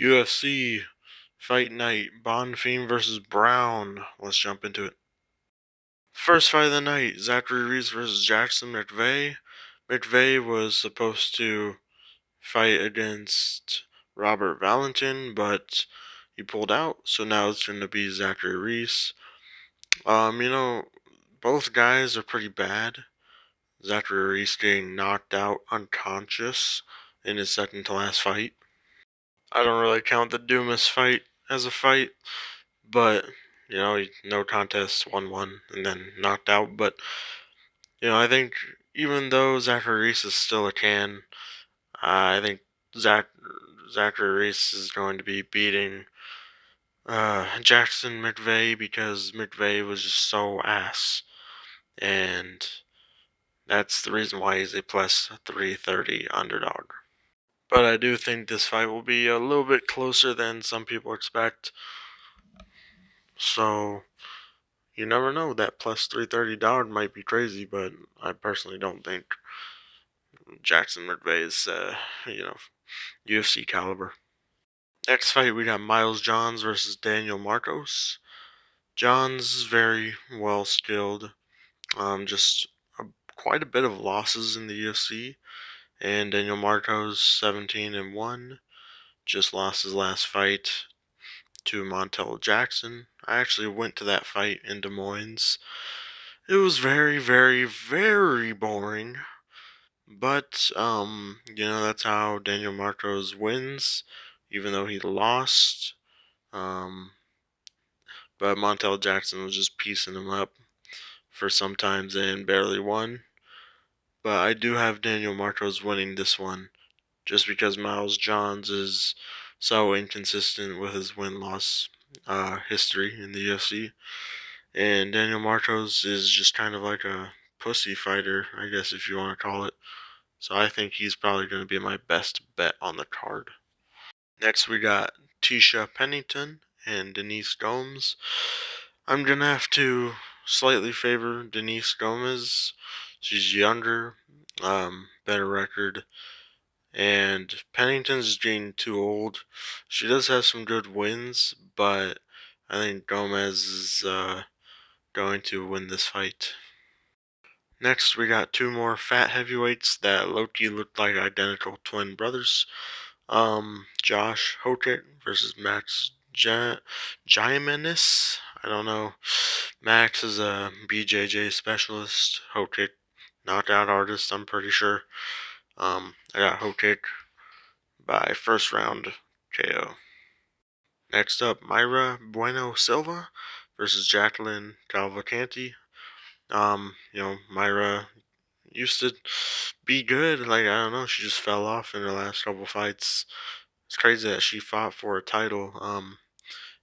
UFC Fightnight Bonfim versus Brown. Let's jump into it. First fight of the night: Zachary Reese versus Jackson McVeigh. McVeigh was supposed to fight against Robert Valentin, but he pulled out, so now it's going to be Zachary Reese. Um, you know, both guys are pretty bad. Zachary Reese getting knocked out unconscious in his second to last fight. I don't really count the Dumas fight as a fight, but no contest, 1-1, and then knocked out. But I think even though Zachary Reese is still a can, I think Zach Zachary Reese is going to be beating Jackson McVeigh because McVeigh was just so ass, and that's the reason why he's a plus 330 underdog. But I do think this fight will be a little bit closer than some people expect. So you never know. That plus 330 dog might be crazy, but I personally don't think Jackson McVeigh is, UFC caliber. Next fight, we got Miles Johns versus Daniel Marcos. Johns is very well skilled. Just quite a bit of losses in the UFC, and Daniel Marcos 17-1. Just lost his last fight to Montel Jackson. I actually went to that fight in Des Moines. It was very, very, very boring. But that's how Daniel Marcos wins, even though he lost. Um, but Montel Jackson was just piecing him up for some times and barely won. But I do have Daniel Marcos winning this one, just because Miles Johns is so inconsistent with his win-loss history in the UFC. And Daniel Marcos is just kind of like a pussy fighter, I guess if you want to call it. So I think he's probably going to be my best bet on the card. Next we got Tisha Pennington and Denise Gomes. I'm going to have to slightly favor Denise Gomes. She's younger, better record. And Pennington's getting too old. She does have some good wins, but I think Gomez is going to win this fight. Next, we got two more fat heavyweights that low-key look like identical twin brothers. Josh Hokett versus Max Gimenez. I don't know. Max is a BJJ specialist. Hokett, knockout artist, I'm pretty sure. I got Hokett by first round KO. Next up, Myra Bueno Silva versus Jacqueline Cavalcanti. Myra used to be good. Like, I don't know, she just fell off in her last couple fights. It's crazy that she fought for a title.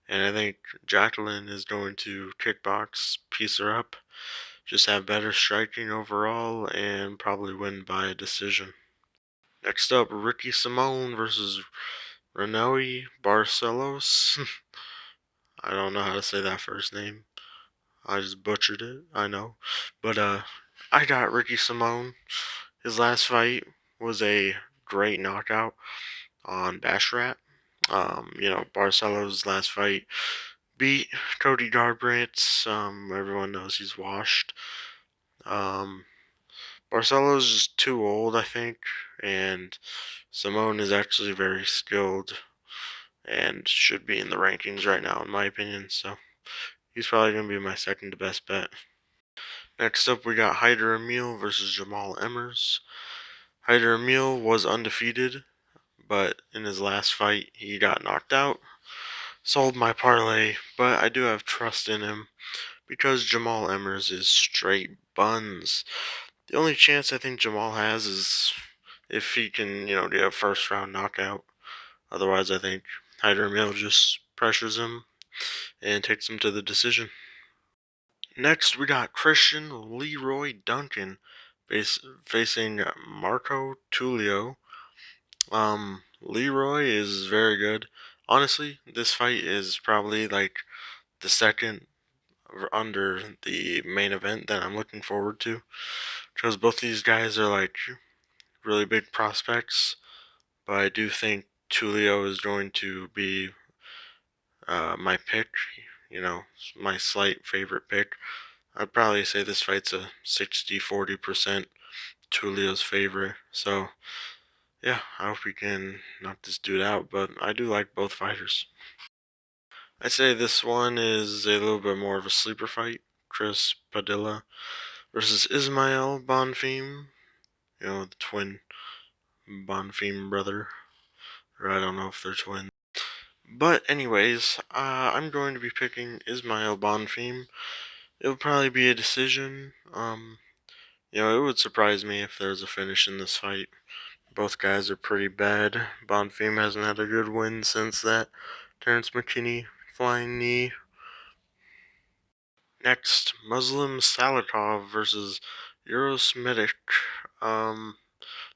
And I think Jacqueline is going to kickbox, piece her up, just have better striking overall, and probably win by a decision. Next up, Ricky Simone versus Renoe Barcelos. I don't know how to say that first name. I just butchered it, I know. But I got Ricky Simone. His last fight was a great knockout on Bashrat. Barcelos' last fight beat Cody Garbrandt. Everyone knows he's washed. Barcelos is too old, I think, and Simone is actually very skilled and should be in the rankings right now, in my opinion. So he's probably going to be my second to best bet. Next up, we got Hyder Emil versus Jamal Emmers. Hyder Emil was undefeated, but in his last fight, he got knocked out. Sold my parlay, but I do have trust in him because Jamal Emmers is straight buns. The only chance I think Jamal has is if he can, get a first round knockout. Otherwise, I think Hyder Emil just pressures him and takes him to the decision. Next, we got Christian Leroy Duncan facing Marco Tulio. Leroy is very good. Honestly, this fight is probably like the second under the main event that I'm looking forward to, because both these guys are like really big prospects. But I do think Tulio is going to be my pick. You know, my slight favorite pick. I'd probably say this fight's a 60-40% Tulio's favor. So yeah, I hope we can knock this dude out. But I do like both fighters. I'd say this one is a little bit more of a sleeper fight. Chris Padilla versus Ismail Bonfim. You know, the twin Bonfim brother. Or I don't know if they're twins. But anyways, I'm going to be picking Ismail Bonfim. It'll probably be a decision. You know, it would surprise me if there's a finish in this fight. Both guys are pretty bad. Bonfim hasn't had a good win since that Terrence McKinney flying knee. Next, Muslim Salikov versus Euros Medic.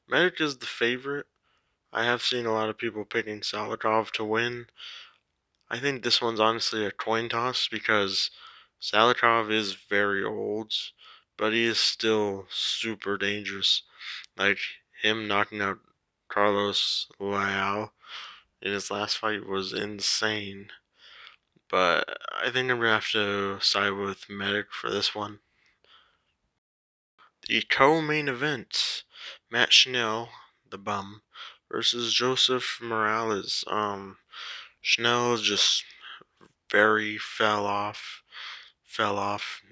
Medic is the favorite. I have seen a lot of people picking Salikov to win. I think this one's honestly a coin toss because Salikov is very old, but he is still super dangerous. Like, him knocking out Carlos Leal in his last fight was insane. But I think I'm gonna have to side with Medic for this one. The co-main event: Matt Schnell, the bum, versus Joseph Morales. Schnell just very fell off,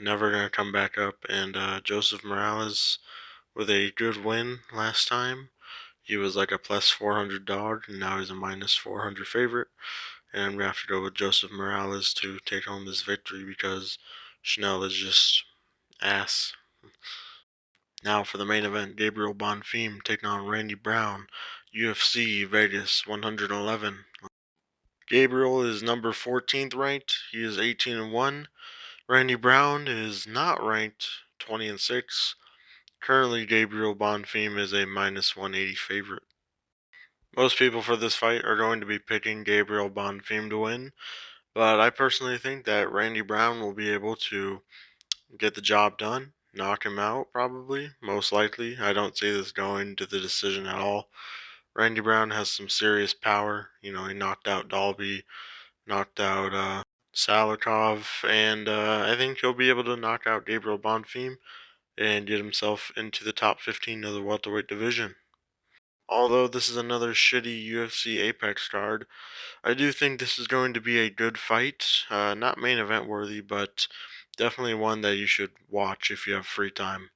never gonna come back up. And Joseph Morales with a good win last time. He was like a plus 400 dog, and now he's a minus 400 favorite. And I'm gonna have to go with Joseph Morales to take home this victory because Schnell is just ass. Now for the main event, Gabriel Bonfim taking on Randy Brown, UFC Vegas 111. Gabriel is number 14th ranked. He is 18-1. Randy Brown is not ranked, 20-6. Currently, Gabriel Bonfim is a minus 180 favorite. Most people for this fight are going to be picking Gabriel Bonfim to win, but I personally think that Randy Brown will be able to get the job done, knock him out probably, most likely. I don't see this going to the decision at all. Randy Brown has some serious power. You know, he knocked out Dalby, knocked out Salikov, and I think he'll be able to knock out Gabriel Bonfim and get himself into the top 15 of the welterweight division. Although this is another shitty UFC Apex card, I do think this is going to be a good fight. Not main event worthy, but definitely one that you should watch if you have free time.